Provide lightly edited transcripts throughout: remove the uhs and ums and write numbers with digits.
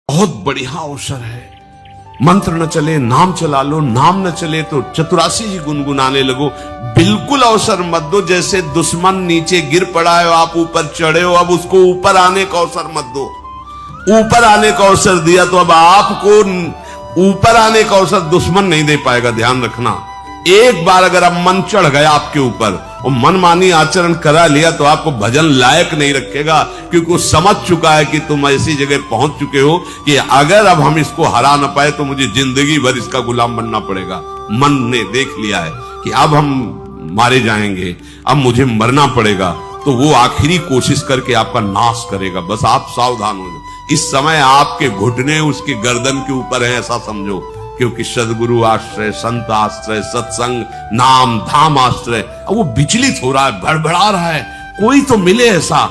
बहुत बढ़िया अवसर है। मंत्र न चले नाम चला लो, नाम न चले तो चतुरासी जी गुनगुनाने लगो। बिल्कुल अवसर मत दो जैसे दुश्मन नीचे गिर पड़ा है, आप ऊपर चढ़े हो, अब उसको ऊपर आने का अवसर मत दो। ऊपर आने का अवसर दिया तो अब आपको ऊपर आने का अवसर दुश्मन नहीं दे पाएगा। ध्यान रखना, एक बार अगर अब मन चढ़ गया आपके ऊपर और मनमानी आचरण करा लिया तो आपको भजन लायक नहीं रखेगा, क्योंकि वो समझ चुका है कि तुम ऐसी जगह पहुंच चुके हो कि अगर अब हम इसको हरा ना पाए तो मुझे जिंदगी भर इसका गुलाम बनना पड़ेगा। मन ने देख लिया है कि अब हम मारे जाएंगे, अब मुझे मरना पड़ेगा, तो वो आखिरी कोशिश करके आपका नाश करेगा। बस आप सावधान हो जाओ। इस समय आपके घुटने उसके गर्दन के ऊपर है, ऐसा समझो, क्योंकि सदगुरु आश्रय, संत आश्रय, सत्संग, नाम धाम आश्रय, अब वो विचलित हो रहा है, भड़बड़ा रहा है। कोई तो मिले ऐसा,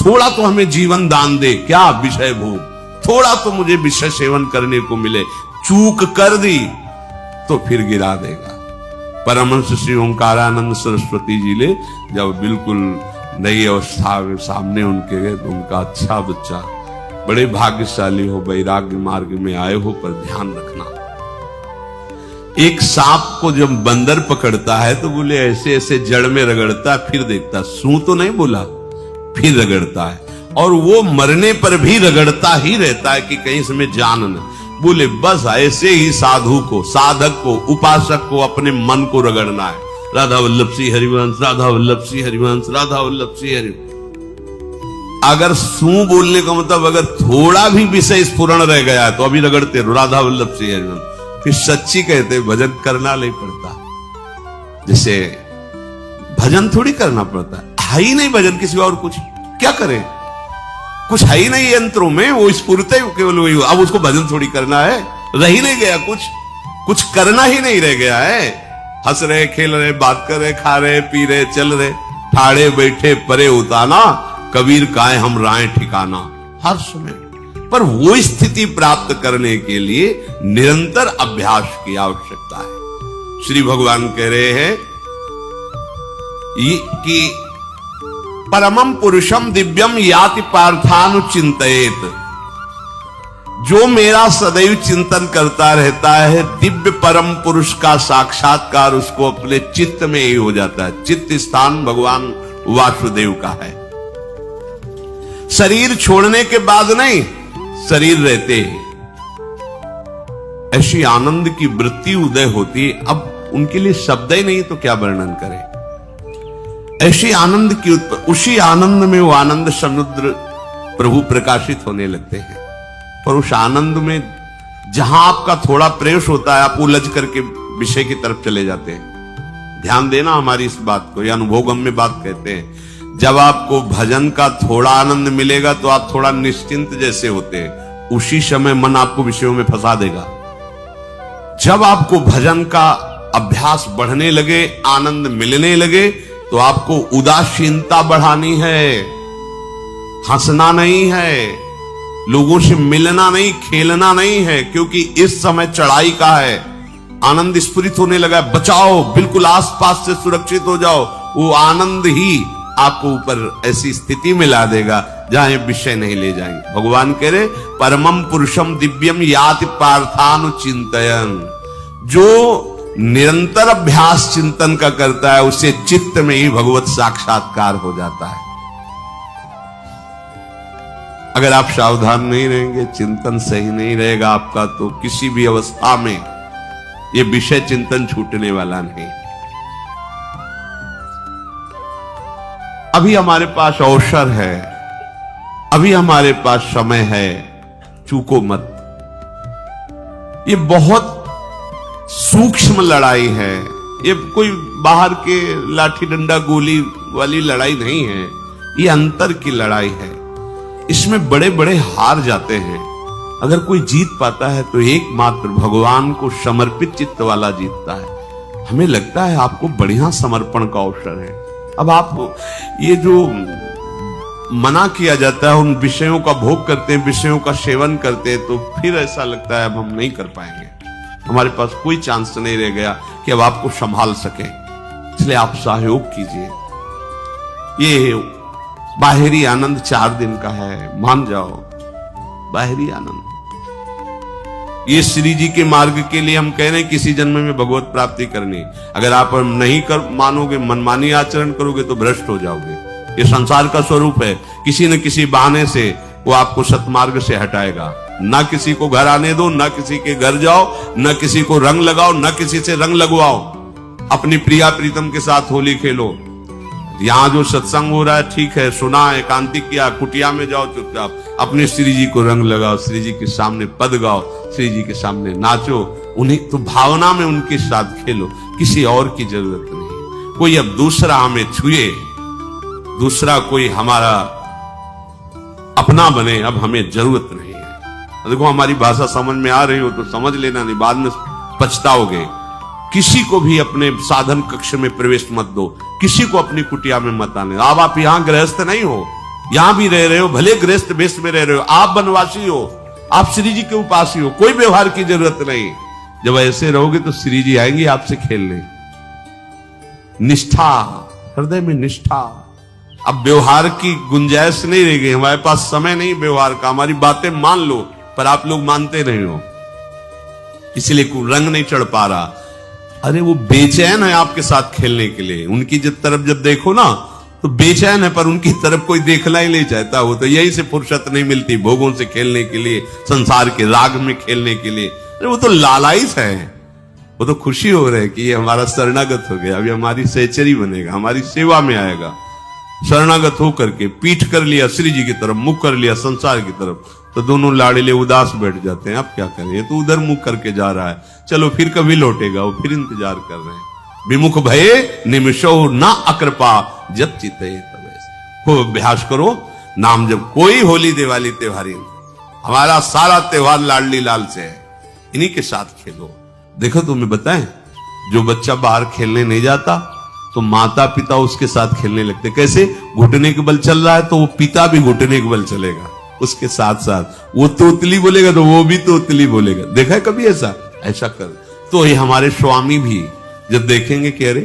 थोड़ा तो हमें जीवन दान दे, क्या विषय भोग, थोड़ा तो मुझे विषय सेवन करने को मिले। चूक कर दी तो फिर गिरा देगा। परमहंस श्री ओंकारानंद सरस्वती जी ले जब बिल्कुल नई अवस्था में सामने उनके गए तो उनका अच्छा बच्चा, बड़े भाग्यशाली हो, वैराग्य मार्ग में आए हो, पर ध्यान रखना, एक सांप को जब बंदर पकड़ता है तो बोले ऐसे ऐसे जड़ में रगड़ता, फिर देखता, सू तो नहीं बोला, फिर रगड़ता है, और वो मरने पर भी रगड़ता ही रहता है कि कहीं इसमें जान न। बोले बस ऐसे ही साधु को, साधक को, उपासक को अपने मन को रगड़ना है। राधा वल्लभ श्री हरिवंश, राधा वल्लभ श्री हरिवंश, राधा वल्लभ श्री हरिवंश। अगर सू बोलने का मतलब अगर थोड़ा भी विषय स्फुरण रह गया है तो अभी रगड़ते रहो, राधा वल्लभ श्री हरिवंश। फिर सच्ची कहते भजन करना नहीं पड़ता। जैसे भजन थोड़ी करना पड़ता है ही नहीं भजन, किसी और कुछ क्या करे, कुछ है ही नहीं यंत्रों में, वो स्फुरते केवल वही। अब उसको भजन थोड़ी करना है, रह ही नहीं गया, कुछ करना ही नहीं रह गया है। हंस रहे, खेल रहे, बात कर रहे, खा रहे, पी रहे, चल रहे, ठाड़े बैठे परे उताना, कबीर काहे हम राय ठिकाना। हर समय पर वो स्थिति प्राप्त करने के लिए निरंतर अभ्यास की आवश्यकता है। श्री भगवान कह रहे हैं कि परमम पुरुषम दिव्यम याति पार्थानुचिंतयेत, जो मेरा सदैव चिंतन करता रहता है, दिव्य परम पुरुष का साक्षात्कार उसको अपने चित्त में ही हो जाता है। चित्त स्थान भगवान वासुदेव का है। शरीर छोड़ने के बाद नहीं, शरीर रहते ही ऐसी आनंद की वृत्ति उदय होती। अब उनके लिए शब्द ही नहीं तो क्या वर्णन करें, ऐसी आनंद की उसी आनंद में वो आनंद समुद्र प्रभु प्रकाशित होने लगते हैं। और उस आनंद में जहां आपका थोड़ा प्रवेश होता है, आप उलझ करके विषय की तरफ चले जाते हैं। ध्यान देना हमारी इस बात को, यह अनुभोगम में बात कहते हैं। जब आपको भजन का थोड़ा आनंद मिलेगा तो आप थोड़ा निश्चिंत जैसे होते हैं, उसी समय मन आपको विषयों में फंसा देगा। जब आपको भजन का अभ्यास बढ़ने लगे, आनंद मिलने लगे, तो आपको उदासीनता बढ़ानी है, हंसना नहीं है, लोगों से मिलना नहीं, खेलना नहीं है, क्योंकि इस समय चढ़ाई का है। आनंद स्फुरित होने लगा, बचाओ, बिल्कुल आसपास से सुरक्षित हो जाओ। वो आनंद ही आपको ऊपर ऐसी स्थिति में ला देगा जहां विषय नहीं ले जाएंगे। भगवान कह रहे परमम पुरुषम दिव्यम याति पार्थानुचिंतयन्, जो निरंतर अभ्यास चिंतन का करता है उसे चित्त में ही भगवत साक्षात्कार हो जाता है। अगर आप सावधान नहीं रहेंगे, चिंतन सही नहीं रहेगा आपका, तो किसी भी अवस्था में यह विषय चिंतन छूटने वाला नहीं। अभी हमारे पास अवसर है, अभी हमारे पास समय है, चूको मत। ये बहुत सूक्ष्म लड़ाई है, ये कोई बाहर के लाठी डंडा गोली वाली लड़ाई नहीं है, ये अंतर की लड़ाई है। इसमें बड़े बड़े हार जाते हैं। अगर कोई जीत पाता है तो एकमात्र भगवान को समर्पित चित्त वाला जीतता है। हमें लगता है आपको बढ़िया समर्पण का अवसर है। अब आप ये जो मना किया जाता है, उन विषयों का भोग करते हैं, विषयों का सेवन करते हैं, तो फिर ऐसा लगता है अब हम नहीं कर पाएंगे, हमारे पास कोई चांस नहीं रह गया कि अब आपको संभाल सके। इसलिए आप सहयोग कीजिए। ये बाहरी आनंद 4 दिन का है, मान जाओ, बाहरी आनंद। ये श्री जी के मार्ग के लिए हम कह रहे हैं किसी जन्म में भगवत प्राप्ति करनी। अगर आप नहीं कर मानोगे, मनमानी आचरण करोगे तो भ्रष्ट हो जाओगे। ये संसार का स्वरूप है, किसी न किसी बहाने से वो आपको सतमार्ग से हटाएगा। ना किसी को घर आने दो, ना किसी के घर जाओ, ना किसी को रंग लगाओ, ना किसी से रंग लगवाओ। अपनी प्रिया प्रीतम के साथ होली खेलो। यहां जो सत्संग हो रहा है ठीक है, सुना, एकांतिक किया, कुटिया में जाओ चुपचाप, अपने श्री जी को रंग लगाओ, श्री जी के सामने पद गाओ, श्री जी के सामने नाचो, उन्हीं तो भावना में उनके साथ खेलो, किसी और की जरूरत नहीं। कोई अब दूसरा हमें छुए, दूसरा कोई हमारा अपना बने, अब हमें जरूरत नहीं है। देखो हमारी भाषा समझ में आ रही हो तो समझ लेना, नहीं बाद में पछताओगे। किसी को भी अपने साधन कक्ष में प्रवेश मत दो, किसी को अपनी कुटिया में मत आने। अब आप यहां गृहस्थ नहीं हो, यहां भी रह रहे हो, भले गृहस्थ वेश में रह रहे हो, आप वनवासी हो, आप श्री जी के उपासी हो, कोई व्यवहार की जरूरत नहीं। जब ऐसे रहोगे तो श्री जी आएंगे आपसे खेलने। निष्ठा, हृदय में निष्ठा। अब व्यवहार की गुंजाइश नहीं रह गई, हमारे पास समय नहीं व्यवहार का। हमारी बातें मान लो पर आप लोग मानते नहीं हो, इसलिए कोई रंग नहीं चढ़ पा रहा। अरे वो बेचैन है आपके साथ खेलने के लिए, उनकी तरफ जब देखो ना तो बेचैन है, पर उनकी तरफ कोई देखना ही नहीं चाहता। वो तो यही से फुर्सत नहीं मिलती भोगों से खेलने के लिए, संसार के राग में खेलने के लिए। अरे वो तो लालायित है, वो तो खुशी हो रहे कि ये हमारा शरणागत हो गया, अभी हमारी सहचरी बनेगा, हमारी सेवा में आएगा। शरणागत होकर के पीठ कर लिया श्री जी की तरफ, मुख कर लिया संसार की तरफ, तो दोनों लाड़िले उदास बैठ जाते हैं। अब क्या करें, ये तो उधर मुख करके जा रहा है, चलो फिर कभी लौटेगा, वो फिर इंतजार कर रहे हैं। विमुख भये निमिषो ना अकृपा, जब चिते तब खूब अभ्यास करो नाम जब। कोई होली दिवाली त्योहारी, हमारा सारा त्योहार लाडली लाल से है, इन्हीं के साथ खेलो। देखो तुम्हें बताएं, जो बच्चा बाहर खेलने नहीं जाता तो माता पिता उसके साथ खेलने लगते। कैसे? घुटने के बल चल रहा है तो वो पिता भी घुटने के बल चलेगा उसके साथ साथ। वो तोतली बोलेगा तो वो भी तोतली बोलेगा। देखा है कभी ऐसा? ऐसा कर। तो ये हमारे स्वामी भी जब देखेंगे कि अरे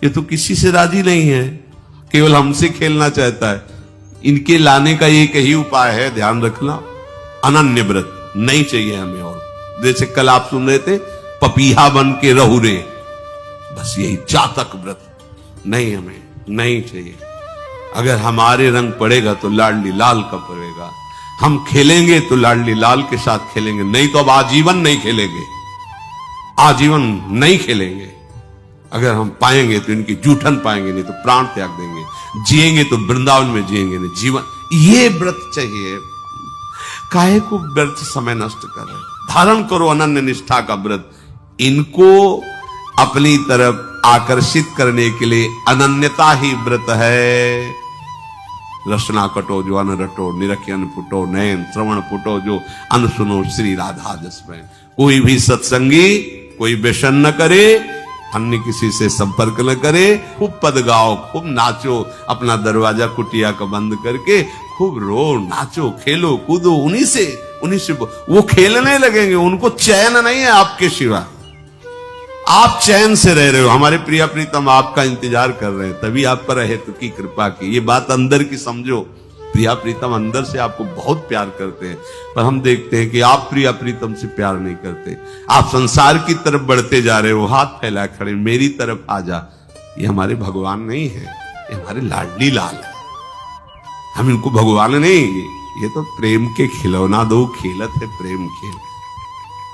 ये तो किसी से राजी नहीं है, केवल हमसे खेलना चाहता है, इनके लाने का एक ही उपाय है, ध्यान रखना, अनन्य व्रत नहीं चाहिए हमें। और जैसे कल आप सुन रहे थे, पपीहा बन के रहू रे, बस यही चातक व्रत नहीं, हमें नहीं चाहिए। अगर हमारे रंग पड़ेगा तो लाडली लाल का पड़ेगा, हम खेलेंगे तो लाडली लाल के साथ खेलेंगे, नहीं तो अब आजीवन नहीं खेलेंगे, आजीवन नहीं खेलेंगे। अगर हम पाएंगे तो इनकी जूठन पाएंगे, नहीं तो प्राण त्याग देंगे। जिएंगे तो वृंदावन में जिएंगे, नहीं जीवन। ये व्रत चाहिए। काहे को व्यर्थ समय नष्ट कर रहे? धारण करो अनन्य निष्ठा का व्रत। इनको अपनी तरफ आकर्षित करने के लिए अनन्यता ही व्रत है। रसना कटो जो अन रटो, निरखियन फुटो, नयन श्रवण फुटो जो अन सुनो, श्री राधा जसमें। कोई भी सत्संगी कोई व्यसन न करे, अन्य किसी से संपर्क न करे, खूब पद गाओ, खूब नाचो, अपना दरवाजा कुटिया का बंद करके खूब रो, नाचो, खेलो, कूदो, उन्हीं से वो खेलने लगेंगे। उनको चैन नहीं है आपके सिवा, आप चैन से रह रहे हो। हमारे प्रिया प्रीतम आपका इंतजार कर रहे हैं, तभी आप पर हेतु की कृपा की। ये बात अंदर की समझो, प्रिया प्रीतम अंदर से आपको बहुत प्यार करते हैं, पर हम देखते हैं कि आप प्रिया प्रीतम से प्यार नहीं करते। आप संसार की तरफ बढ़ते जा रहे हो, हाथ फैलाए खड़े, मेरी तरफ आ जा। ये हमारे भगवान नहीं है, ये हमारे लाडली लाल है। हम इनको भगवान नहीं, ये तो प्रेम के खिलौना दो खेलत है प्रेम खेल।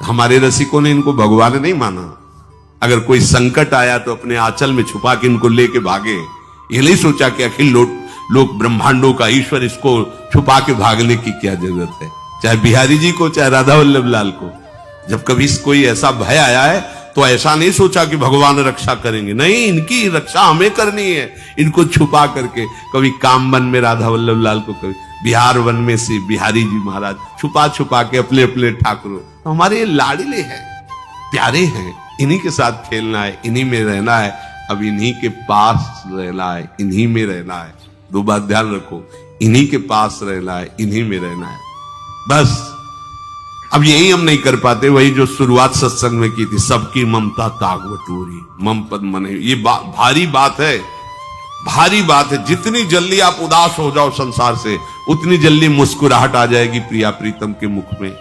हमारे रसिकों ने इनको भगवान नहीं माना। अगर कोई संकट आया तो अपने आंचल में छुपा के इनको लेके भागे। ये नहीं सोचा कि अखिल लोक ब्रह्मांडों का ईश्वर, इसको छुपा के भागने की क्या जरूरत है। चाहे बिहारी जी को, चाहे राधा वल्लभ लाल को, जब कभी कोई ऐसा भय आया है तो ऐसा नहीं सोचा कि भगवान रक्षा करेंगे, नहीं, इनकी रक्षा हमें करनी है। इनको छुपा करके, कभी काम वन में राधा वल्लभ लाल को, कभी बिहार वन में से बिहारी जी महाराज, छुपा छुपा के अपने अपने ठाकुरों। तो हमारे ये लाडले हैं, प्यारे हैं, इन्हीं के साथ खेलना है, इन्हीं में रहना है। अब इन्हीं के पास रहना है, इन्हीं में रहना है। दो बात ध्यान रखो, इन्हीं के पास रहना है, इन्हीं में रहना है, बस। अब यही हम नहीं कर पाते, वही जो शुरुआत सत्संग में की थी, सबकी ममता ताग बटोरी, मम पद मने। ये भारी बात है, भारी बात है। जितनी जल्दी आप उदास हो जाओ संसार से, उतनी जल्दी मुस्कुराहट आ जाएगी प्रिया प्रीतम के मुख में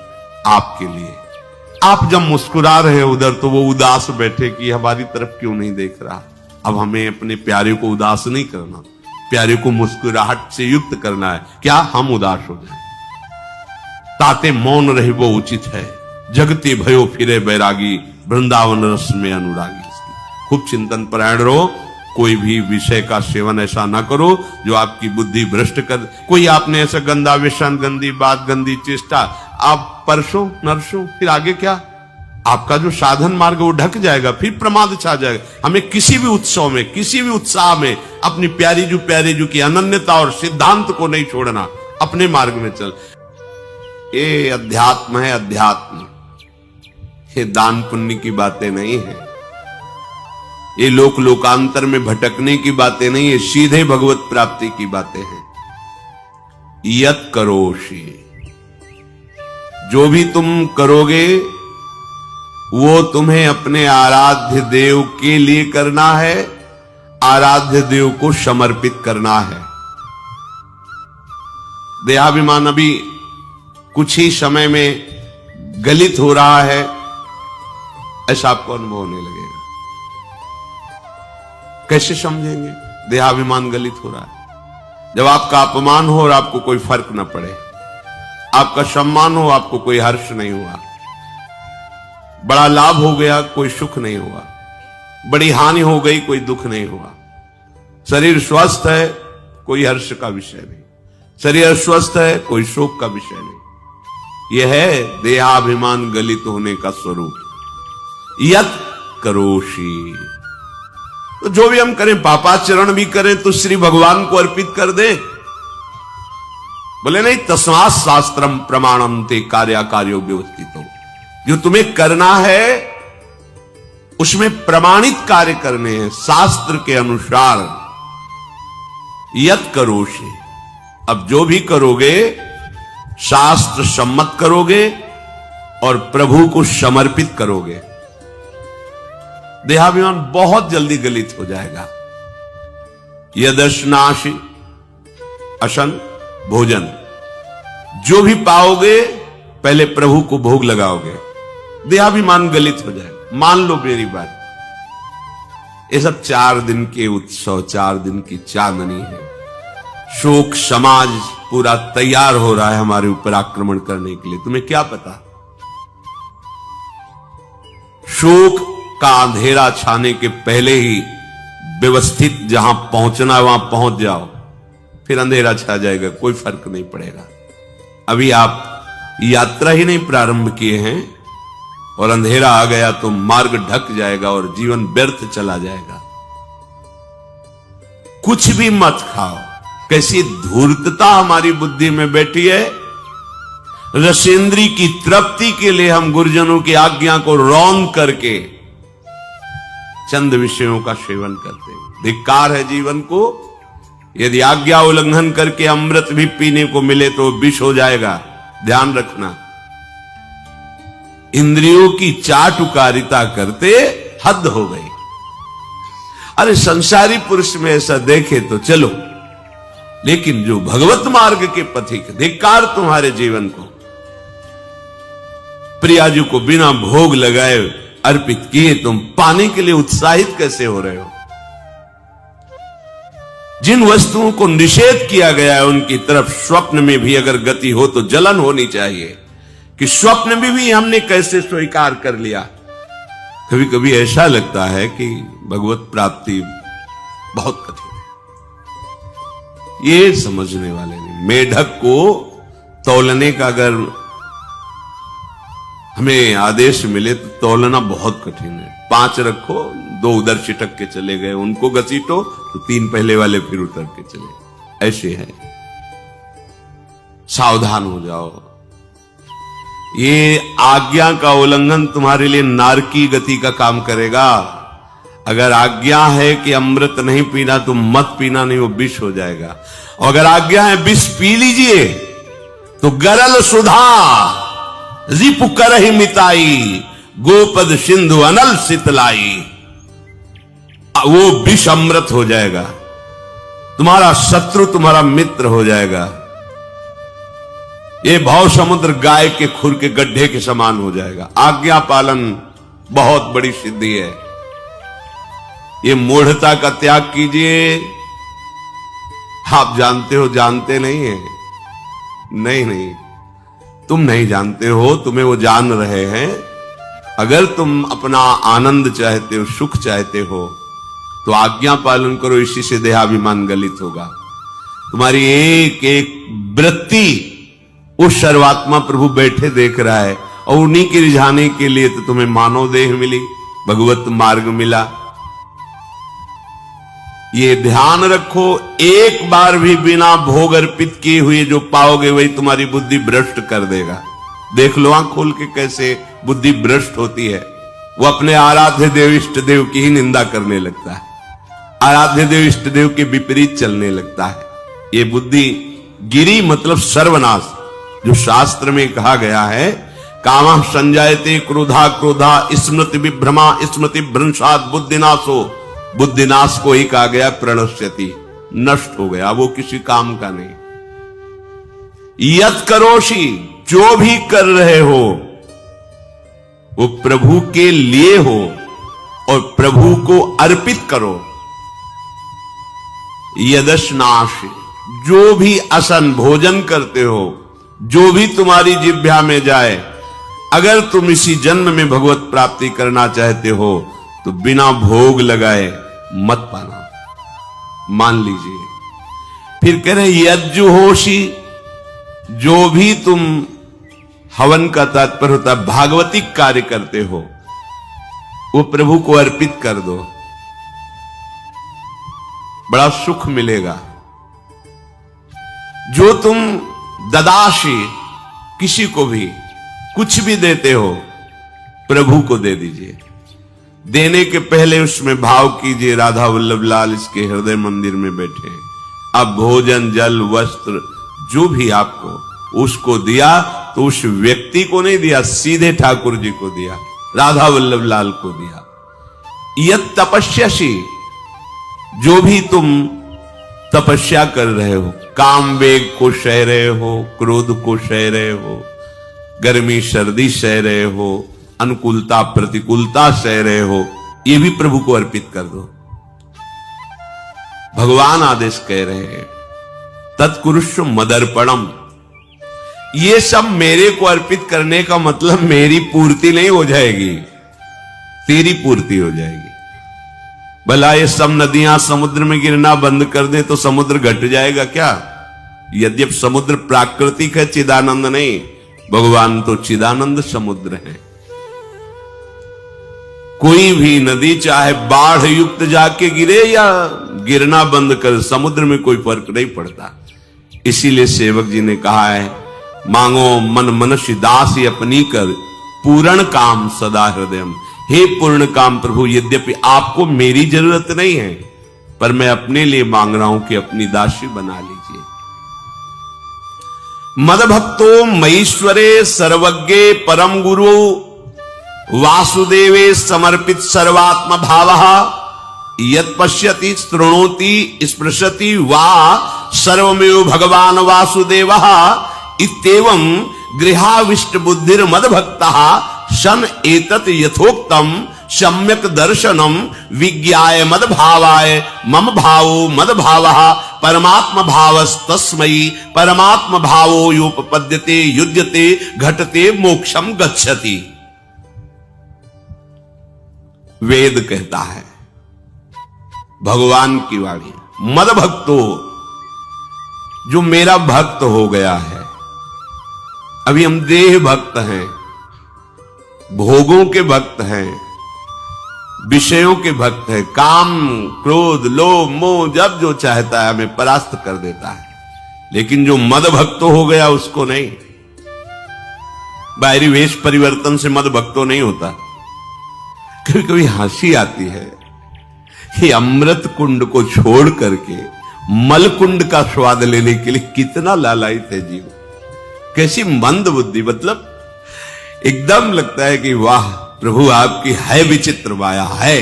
आपके लिए। आप जब मुस्कुरा रहे हैं उधर तो वो उदास बैठे कि हमारी तरफ क्यों नहीं देख रहा। अब हमें अपने प्यारे को उदास नहीं करना, प्यारे को मुस्कुराहट से युक्त करना है। क्या हम उदास हो जाए? ताते मौन रहे वो उचित है, जगते भयो फिरे बैरागी, वृंदावन रस में अनुरागी। खूब चिंतन परायण रहो, कोई भी विषय का सेवन ऐसा ना करो जो आपकी बुद्धि भ्रष्ट कर। कोई आपने ऐसा गंदा व्यसन, गंदी बात, गंदी चेष्टा, आप परसों नरसों, फिर आगे क्या? आपका जो साधन मार्ग वो ढक जाएगा, फिर प्रमाद छा जाएगा। हमें किसी भी उत्सव में, किसी भी उत्साह में अपनी प्यारी जू की अनन्यता और सिद्धांत को नहीं छोड़ना, अपने मार्ग में चल। ये अध्यात्म है, अध्यात्म। ये दान पुण्य की बातें नहीं है, ये लोक लोकांतर में भटकने की बातें नहीं है, सीधे भगवत प्राप्ति की बातें हैं। यत करोषि, जो भी तुम करोगे वो तुम्हें अपने आराध्य देव के लिए करना है, आराध्य देव को समर्पित करना है। देहाभिमान अभी कुछ ही समय में गलित हो रहा है, ऐसा आपको अनुभव होने लगेगा। कैसे समझेंगे देहाभिमान गलित हो रहा है? जब आपका अपमान हो और आपको कोई फर्क न पड़े, आपका सम्मान हो, आपको कोई हर्ष नहीं हुआ, बड़ा लाभ हो गया, कोई सुख नहीं हुआ, बड़ी हानि हो गई, कोई दुख नहीं हुआ, शरीर स्वस्थ है, कोई हर्ष का विषय नहीं, शरीर अस्वस्थ है, कोई शोक का विषय नहीं। यह है देहाभिमान गलित होने का स्वरूप। यत करोषि, तो जो भी हम करें, पापाचरण भी करें तो श्री भगवान को अर्पित कर दें। बोले नहीं, तस्मात् शास्त्रम प्रमाणम ते कार्याकार्यो व्यवस्थितो। जो तुम्हें करना है उसमें प्रमाणित कार्य करने हैं, शास्त्र के अनुसार। यत करोषि, अब जो भी करोगे शास्त्र सम्मत करोगे और प्रभु को समर्पित करोगे। देहाभिमान बहुत जल्दी गलित हो जाएगा। यदश्नाशि, अशन भोजन, जो भी पाओगे पहले प्रभु को भोग लगाओगे, देहाभिमान गलित हो जाएगा। मान लो मेरी बात, ये सब 4 दिन के उत्सव, 4 दिन की चांदनी है। शोक समाज पूरा तैयार हो रहा है हमारे ऊपर आक्रमण करने के लिए। तुम्हें क्या पता? शोक का अंधेरा छाने के पहले ही व्यवस्थित जहां पहुंचना है वहां पहुंच जाओ, फिर अंधेरा छा जाएगा, कोई फर्क नहीं पड़ेगा। अभी आप यात्रा ही नहीं प्रारंभ किए हैं और अंधेरा आ गया तो मार्ग ढक जाएगा और जीवन व्यर्थ चला जाएगा। कुछ भी मत खाओ। कैसी धूर्तता हमारी बुद्धि में बैठी है। रसेंद्री की तृप्ति के लिए हम गुरुजनों की आज्ञा को रौंद करके चंद विषयों का सेवन करते हैं। धिक्कार है जीवन को। यदि आज्ञा उल्लंघन करके अमृत भी पीने को मिले तो विष हो जाएगा, ध्यान रखना। इंद्रियों की चाटुकारिता करते हद हो गई। अरे संसारी पुरुष में ऐसा देखे तो चलो, लेकिन जो भगवत मार्ग के पथिक, धिक्कार तुम्हारे जीवन को। प्रियाजी को बिना भोग लगाए अर्पित किए तुम पाने के लिए उत्साहित कैसे हो रहे हो? जिन वस्तुओं को निषेध किया गया है उनकी तरफ स्वप्न में भी अगर गति हो तो जलन होनी चाहिए कि स्वप्न में भी हमने कैसे स्वीकार कर लिया। कभी कभी ऐसा लगता है कि भगवत प्राप्ति बहुत कठिन है, ये समझने वाले नहीं। मेढक को तौलने का अगर हमें आदेश मिले तो तौलना बहुत कठिन है। 5 रखो, 2 उधर छिटक के चले गए, उनको घसीटो तो 3 पहले वाले फिर उतर के चले। ऐसे है, सावधान हो जाओ। ये आज्ञा का उल्लंघन तुम्हारे लिए नारकी गति का काम करेगा। अगर आज्ञा है कि अमृत नहीं पीना तो मत पीना, नहीं वो विष हो जाएगा। और अगर आज्ञा है विष पी लीजिए तो गरल सुधा रिपु करहि मिताई, गोपद सिंधु अनल शीतलाई। वो विष अमृत हो जाएगा, तुम्हारा शत्रु तुम्हारा मित्र हो जाएगा। ये भव समुद्र गाय के खुर के गड्ढे के समान हो जाएगा। आज्ञा पालन बहुत बड़ी सिद्धि है। ये मूढ़ता का त्याग कीजिए। आप जानते हो, जानते नहीं है? नहीं, तुम नहीं जानते हो, तुम्हें वो जान रहे हैं। अगर तुम अपना आनंद चाहते हो, सुख चाहते हो, तो आज्ञा पालन करो। इसी से देहाभिमान गलित होगा। तुम्हारी एक एक वृत्ति उस सर्वात्मा प्रभु बैठे देख रहा है, और उन्हीं के रिझाने के लिए तो तुम्हें मानव देह मिली, भगवत मार्ग मिला। ये ध्यान रखो, एक बार भी बिना भोग अर्पित किए हुए जो पाओगे वही तुम्हारी बुद्धि भ्रष्ट कर देगा। देख लो आंख खोल के कैसे बुद्धि भ्रष्ट होती है। वो अपने आराध्य देव इष्ट देव की ही निंदा करने लगता है, आराध्य देव इष्ट देव के विपरीत चलने लगता है। ये बुद्धि गिरी मतलब सर्वनाश। जो शास्त्र में कहा गया है, कामः संजायते क्रोधा क्रोधा स्मृति विभ्रमा स्मृति भ्रंशात् बुद्धिनाशो, बुद्धिनाश को ही कहा गया प्रणश्यति, नष्ट हो गया, वो किसी काम का नहीं। यत् करोषि, जो भी कर रहे हो वो प्रभु के लिए हो और प्रभु को अर्पित करो। यदश्नासि, जो भी असन भोजन करते हो, जो भी तुम्हारी जिह्वा में जाए, अगर तुम इसी जन्म में भगवत प्राप्ति करना चाहते हो तो बिना भोग लगाए मत पाना, मान लीजिए। फिर कह रहे यज्जुहोषि, जो भी तुम हवन का तात्पर्य होता है भागवतिक कार्य करते हो, वो प्रभु को अर्पित कर दो, बड़ा सुख मिलेगा। जो तुम ददाशी, किसी को भी कुछ भी देते हो, प्रभु को दे दीजिए। देने के पहले उसमें भाव कीजिए, राधा वल्लभ लाल इसके हृदय मंदिर में बैठे। अब भोजन जल वस्त्र जो भी आपको उसको दिया तो उस व्यक्ति को नहीं दिया, सीधे ठाकुर जी को दिया, राधा वल्लभ लाल को दिया। यत् तपस्यासी, जो भी तुम तपस्या कर रहे हो, काम वेग को सह रहे हो, क्रोध को सह रहे हो, गर्मी सर्दी सह रहे हो, अनुकूलता प्रतिकूलता सह रहे हो, ये भी प्रभु को अर्पित कर दो। भगवान आदेश कह रहे हैं तत्कुरुष्व मदर्पणम। ये सब मेरे को अर्पित करने का मतलब मेरी पूर्ति नहीं हो जाएगी, तेरी पूर्ति हो जाएगी। भला ये सब नदियां समुद्र में गिरना बंद कर दे तो समुद्र घट जाएगा क्या? यद्यपि समुद्र प्राकृतिक है, चिदानंद नहीं। भगवान तो चिदानंद समुद्र है। कोई भी नदी चाहे बाढ़ युक्त जाके गिरे या गिरना बंद कर, समुद्र में कोई फर्क नहीं पड़ता। इसीलिए सेवक जी ने कहा है, मांगो मन मनुष्य दास अपनी कर, पूर्ण काम सदा हृदयम। हे पूर्ण काम प्रभु, यद्यपि आपको मेरी जरूरत नहीं है, पर मैं अपने लिए मांग रहा हूं कि अपनी दासी बना लीजिए। मद भक्तो मईश्वरे सर्वज्ञे परम गुरु वासुदेवे समर्पित सर्वात्म भावः यत् पश्यति शृणोति स्पृशति वा सर्वमेव भगवान वासुदेवः इत्येवं गृहाविष्ट बुद्धिर मद भक्तः सन एतत् यथोक्तम सम्यक दर्शनम विज्ञाय मद भावाय मम भावो मद भावः परमात्म भावस्तस्मै परमात्म भावो योपपद्यते युज्यते घटते मोक्षम गच्छति। वेद कहता है, भगवान की वाणी, मद भक्तो, जो मेरा भक्त हो गया है। अभी हम देह भक्त हैं, भोगों के भक्त हैं, विषयों के भक्त हैं, काम क्रोध लोभ मोह जब जो चाहता है हमें परास्त कर देता है। लेकिन जो मद भक्तो हो गया उसको नहीं। बाहरी वेश परिवर्तन से मद भक्तो नहीं होता। कभी कभी हंसी आती है कि अमृत कुंड को छोड़ करके मल कुंड का स्वाद लेने के लिए कितना लालायित है जीव। कैसी मंद बुद्धि, मतलब एकदम लगता है कि वाह प्रभु आपकी है विचित्र माया है।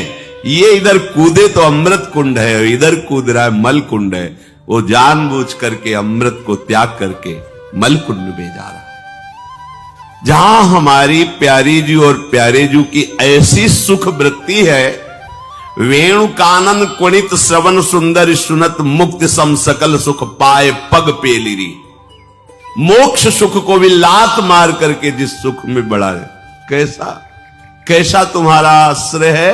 ये इधर कूदे तो अमृत कुंड है, इधर कूद रहा है मल कुंड है। वो जानबूझ करके अमृत को त्याग करके मलकुंड में जा रहा है, जहां हमारी प्यारी जी और प्यारे जी की ऐसी सुख वृत्ति है, वेणु कानन कुणित श्रवण सुंदर सुनत मुक्ति सम सकल सुख पाए पग पेलिरी। मोक्ष सुख को भी लात मार करके जिस सुख में बढ़ा है, कैसा कैसा तुम्हारा आश्रय है।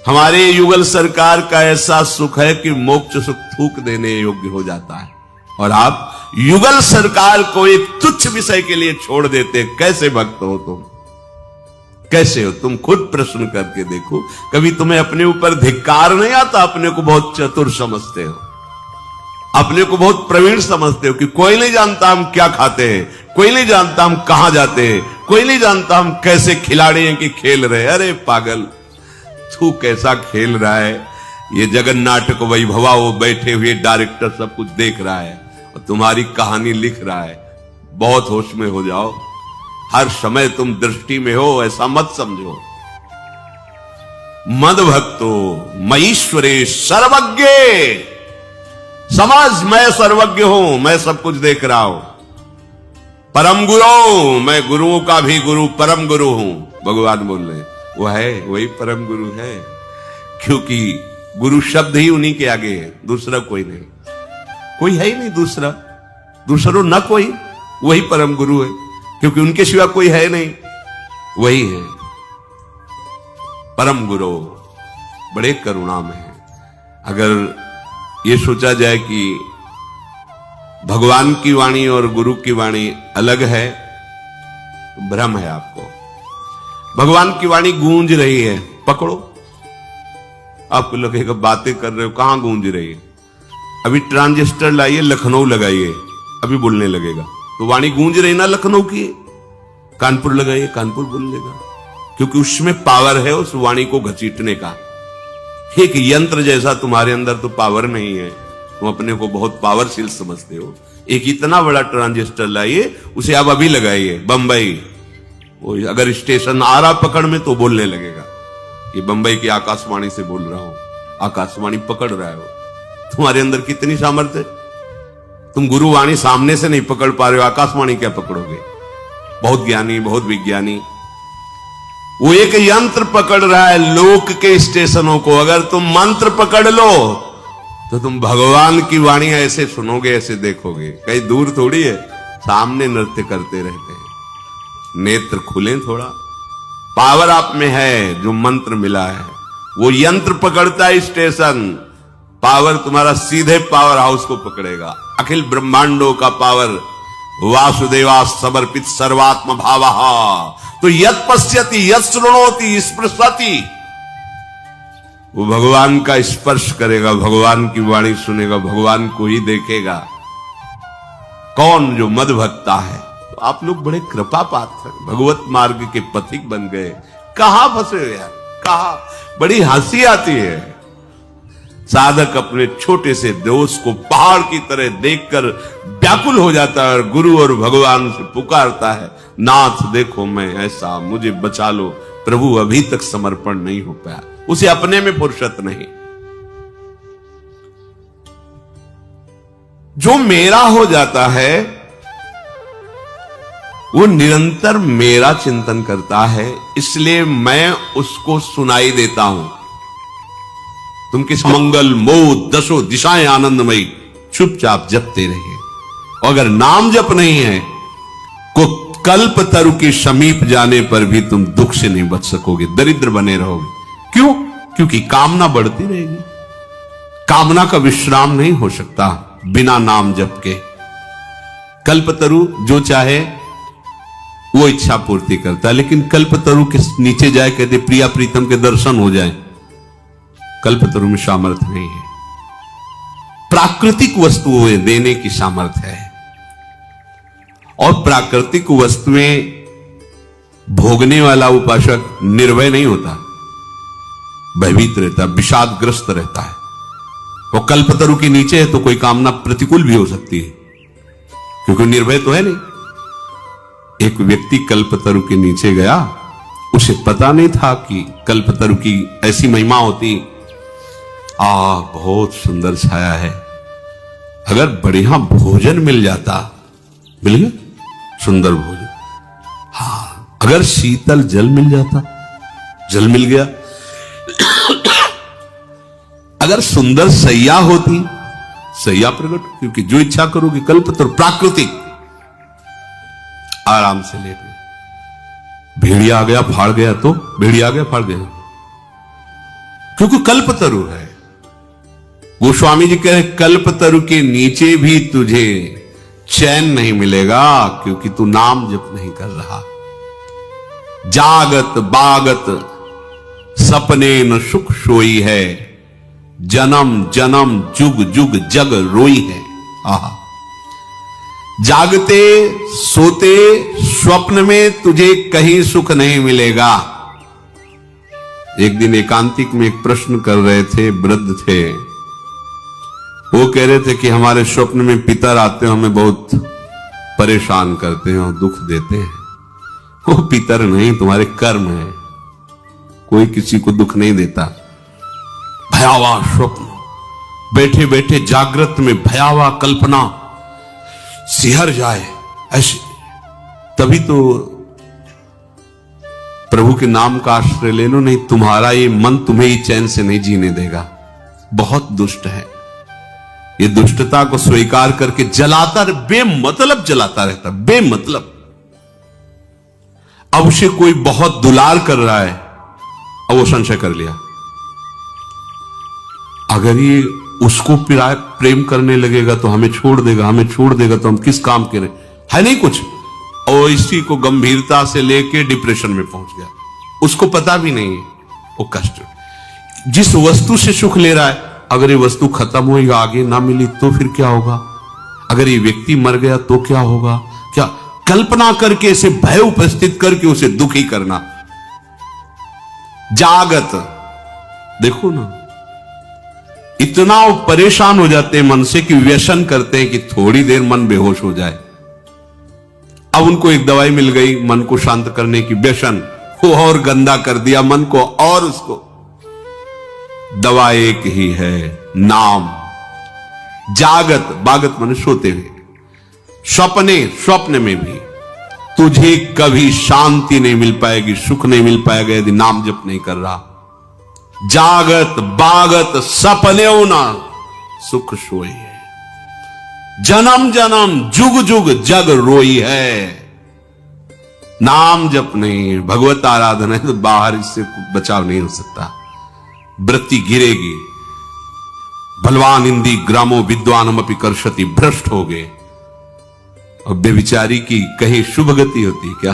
हमारे युगल सरकार का ऐसा सुख है कि मोक्ष सुख थूक देने योग्य हो जाता है, और आप युगल सरकार को एक तुच्छ विषय के लिए छोड़ देते। कैसे भक्त हो तुम, कैसे हो तुम? खुद प्रश्न करके देखो, कभी तुम्हें अपने ऊपर धिक्कार नहीं आता? अपने को बहुत चतुर समझते हो, अपने को बहुत प्रवीण समझते हो कि कोई नहीं जानता हम क्या खाते हैं, कोई नहीं जानता हम कहां जाते हैं, कोई नहीं जानता हम कैसे खिलाड़ी हैं कि खेल रहे। अरे पागल, तू कैसा खेल रहा है? ये जगन नाटक वैभवा, वो बैठे हुए डायरेक्टर सब कुछ देख रहा है और तुम्हारी कहानी लिख रहा है। बहुत होश में हो जाओ, हर समय तुम दृष्टि में हो, ऐसा मत समझो। मद भक्तो मईश्वरे सर्वज्ञ, समझ मैं सर्वज्ञ हूं, मैं सब कुछ देख रहा हूं। परम गुरु, मैं गुरुओं का भी गुरु, परम गुरु हूं। भगवान बोल रहे, वो है, वही परम गुरु है, क्योंकि गुरु शब्द ही उन्हीं के आगे है, दूसरा कोई नहीं, कोई है ही नहीं दूसरा, दूसरो न कोई, वही परम गुरु है, क्योंकि उनके सिवा कोई है नहीं, वही है परम गुरु। बड़े करुणा में है। अगर ये सोचा जाए कि भगवान की वाणी और गुरु की वाणी अलग है, तो भ्रम है आपको। भगवान की वाणी गूंज रही है, पकड़ो। आपको लगेगा बातें कर रहे हो, कहां गूंज रही है? अभी ट्रांजिस्टर लाइए, लखनऊ लगाइए, अभी बोलने लगेगा। तो वाणी गूंज रही ना लखनऊ की। कानपुर लगाइए, कानपुर बोलेगा, क्योंकि उसमें पावर है उस वाणी को घसीटने का। एक यंत्र जैसा तुम्हारे अंदर तो पावर नहीं है, तुम अपने को बहुत पावरफुल समझते हो। एक इतना बड़ा ट्रांजिस्टर लाइए, उसे आप अभी लगाइए बंबई, वो अगर स्टेशन आ रहा पकड़ में तो बोलने लगेगा। ये बंबई की आकाशवाणी से बोल रहा हूं, आकाशवाणी पकड़ रहा हो। तुम्हारे अंदर कितनी सामर्थ्य है? तुम गुरुवाणी सामने से नहीं पकड़ पा रहे हो, आकाशवाणी क्या पकड़ोगे? बहुत ज्ञानी, बहुत विज्ञानी, वो एक यंत्र पकड़ रहा है लोक के स्टेशनों को। अगर तुम मंत्र पकड़ लो तो तुम भगवान की वाणी ऐसे सुनोगे, ऐसे देखोगे, कहीं दूर थोड़ी है, सामने नृत्य करते रहते हैं। नेत्र खुले थोड़ा, पावर आप में है, जो मंत्र मिला है वो यंत्र पकड़ता है स्टेशन, पावर तुम्हारा सीधे पावर हाउस को पकड़ेगा। अखिल ब्रह्मांडों का पावर वासुदेवा समर्पित सर्वात्म भावः, तो यत् पश्यति यत् शृणोति स्पृशति, वो भगवान का स्पर्श करेगा, भगवान की वाणी सुनेगा, भगवान को ही देखेगा। कौन? जो मद भक्ता है। तो आप लोग बड़े कृपा पात्र, भगवत मार्ग के पथिक बन गए। कहां फंसे हो यार, कहां? बड़ी हंसी आती है। साधक अपने छोटे से दोष को पहाड़ की तरह देखकर व्याकुल हो जाता है और गुरु और भगवान से पुकारता है, नाथ देखो मैं ऐसा, मुझे बचा लो। प्रभु अभी तक समर्पण नहीं हो पाया, उसे अपने में फुर्सत नहीं। जो मेरा हो जाता है वो निरंतर मेरा चिंतन करता है, इसलिए मैं उसको सुनाई देता हूं। तुम किस मंगल मोद दशो दिशाएं आनंदमयी, चुपचाप जपते रहिए। और अगर नाम जप नहीं है, को कल्प तरु के समीप जाने पर भी तुम दुख से नहीं बच सकोगे, दरिद्र बने रहोगे। क्यों? क्योंकि कामना बढ़ती रहेगी। कामना का विश्राम नहीं हो सकता बिना नाम जप के। कल्पतरु जो चाहे वो इच्छा पूर्ति करता है, लेकिन कल्पतरु के नीचे जाए कहते प्रिया प्रीतम के दर्शन हो जाए, कल्पतरु में सामर्थ्य नहीं है। प्राकृतिक वस्तुएं देने की सामर्थ्य है, और प्राकृतिक वस्तुएं भोगने वाला उपासक निर्भय नहीं होता, भयभीत रहता, विषादग्रस्त रहता है। वो कल्पतरु के नीचे है तो कोई कामना प्रतिकूल भी हो सकती है, क्योंकि निर्भय तो है नहीं। एक व्यक्ति कल्पतरु के नीचे गया, उसे पता नहीं था कि कल्पतरु की ऐसी महिमा होती। बहुत सुंदर छाया है, अगर बढ़िया भोजन मिल जाता मिल गया सुंदर भोजन। हाँ, अगर शीतल जल मिल जाता, जल मिल गया। अगर सुंदर सैया होती, सैया प्रकट, क्योंकि जो इच्छा करोगे कल्पतरु प्राकृतिक, आराम से लेट गए। भेड़िया आ गया फाड़ गया तो भेड़िया आ गया फाड़ गया, क्योंकि कल्पतरु है। गोस्वामी जी कह रहे कल्पतरु के नीचे भी तुझे चैन नहीं मिलेगा, क्योंकि तू नाम जप नहीं कर रहा। जागत बागत सपने न सुख सोई है, जन्म जन्म जुग जुग जग रोई है। आहा, जागते सोते स्वप्न में तुझे कहीं सुख नहीं मिलेगा। एक दिन एकांतिक में एक प्रश्न कर रहे थे, वृद्ध थे, वो कह रहे थे कि हमारे स्वप्न में पितर आते हैं, हमें बहुत परेशान करते हैं और दुख देते हैं। वो पितर नहीं, तुम्हारे कर्म है, कोई किसी को दुख नहीं देता। भयावह स्वप्न, बैठे बैठे जागृत में भयावह कल्पना, सिहर जाए ऐसे, तभी तो प्रभु के नाम का आश्रय ले लो, नहीं तुम्हारा ये मन तुम्हें ही चैन से नहीं जीने देगा। बहुत दुष्ट है, ये दुष्टता को स्वीकार करके जलाता, बेमतलब जलाता रहता, बेमतलब। अब उसे कोई बहुत दुलार कर रहा है, अब वो संशय कर लिया, अगर ये उसको प्रेम करने लगेगा तो हमें छोड़ देगा, हमें छोड़ देगा तो हम किस काम के रहे, है नहीं कुछ। और इसी को गंभीरता से लेके डिप्रेशन में पहुंच गया, उसको पता भी नहीं है वो कष्ट। जिस वस्तु से सुख ले रहा है, अगर ये वस्तु खत्म होगी, आगे ना मिली तो फिर क्या होगा, अगर ये व्यक्ति मर गया तो क्या होगा, क्या कल्पना करके इसे भय उपस्थित करके उसे दुखी करना। जागत, देखो ना, इतना परेशान हो जाते हैं मन से कि व्यसन करते हैं कि थोड़ी देर मन बेहोश हो जाए। अब उनको एक दवाई मिल गई मन को शांत करने की, व्यसन वो और गंदा कर दिया मन को, और उसको दवा एक ही है, नाम। जागत बागत मन सोते हुए, स्वप्न में भी तुझे कभी शांति नहीं मिल पाएगी, सुख नहीं मिल पाएगा यदि नाम जप नहीं कर रहा। जागत बागत सपने ना सुख सोई है, जन्म जन्म जुग जुग जग रोई है। नाम जप नहीं, भगवत आराधना है तो बाहर इससे बचाव नहीं हो सकता, वृत्ति गिरेगी। बलवान इंदी ग्रामो विद्वानम अपि कर्षति, भ्रष्ट हो गए। और बेविचारी की कहीं शुभ गति होती क्या?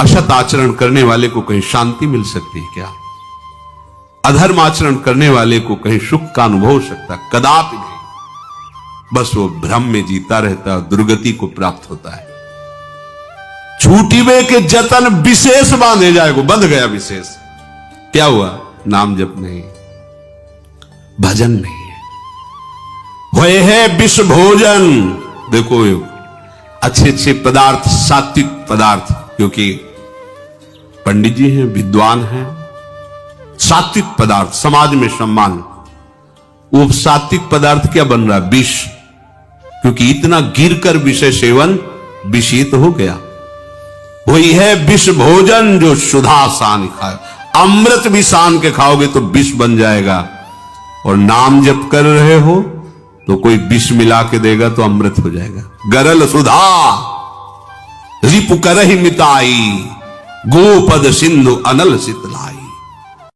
असत आचरण करने वाले को कहीं शांति मिल सकती है क्या? अधर्म आचरण करने वाले को कहीं सुख का अनुभव हो सकता? कदापि नहीं। बस वो भ्रम में जीता रहता है, दुर्गति को प्राप्त होता है। छूटीबे के जतन विशेष बांधे जाएगो, बंध गया विशेष। क्या हुआ? नाम जप नहीं, भजन नहीं है, हुए है विष भोजन। देखो अच्छे अच्छे पदार्थ, सात्विक पदार्थ, क्योंकि पंडित जी हैं, विद्वान हैं, सात्विक पदार्थ समाज में सम्मान। वो सात्विक पदार्थ क्या बन रहा? विष, क्योंकि इतना गिरकर विषय सेवन विषित हो गया। वही है विष भोजन जो सुधा सान खाए। अमृत भी सान के खाओगे तो विष बन जाएगा, और नाम जप कर रहे हो तो कोई विष मिला के देगा तो अमृत हो जाएगा। गरल सुधा रिपु करहि मिताई, गोपद सिंधु अनल सितलाई।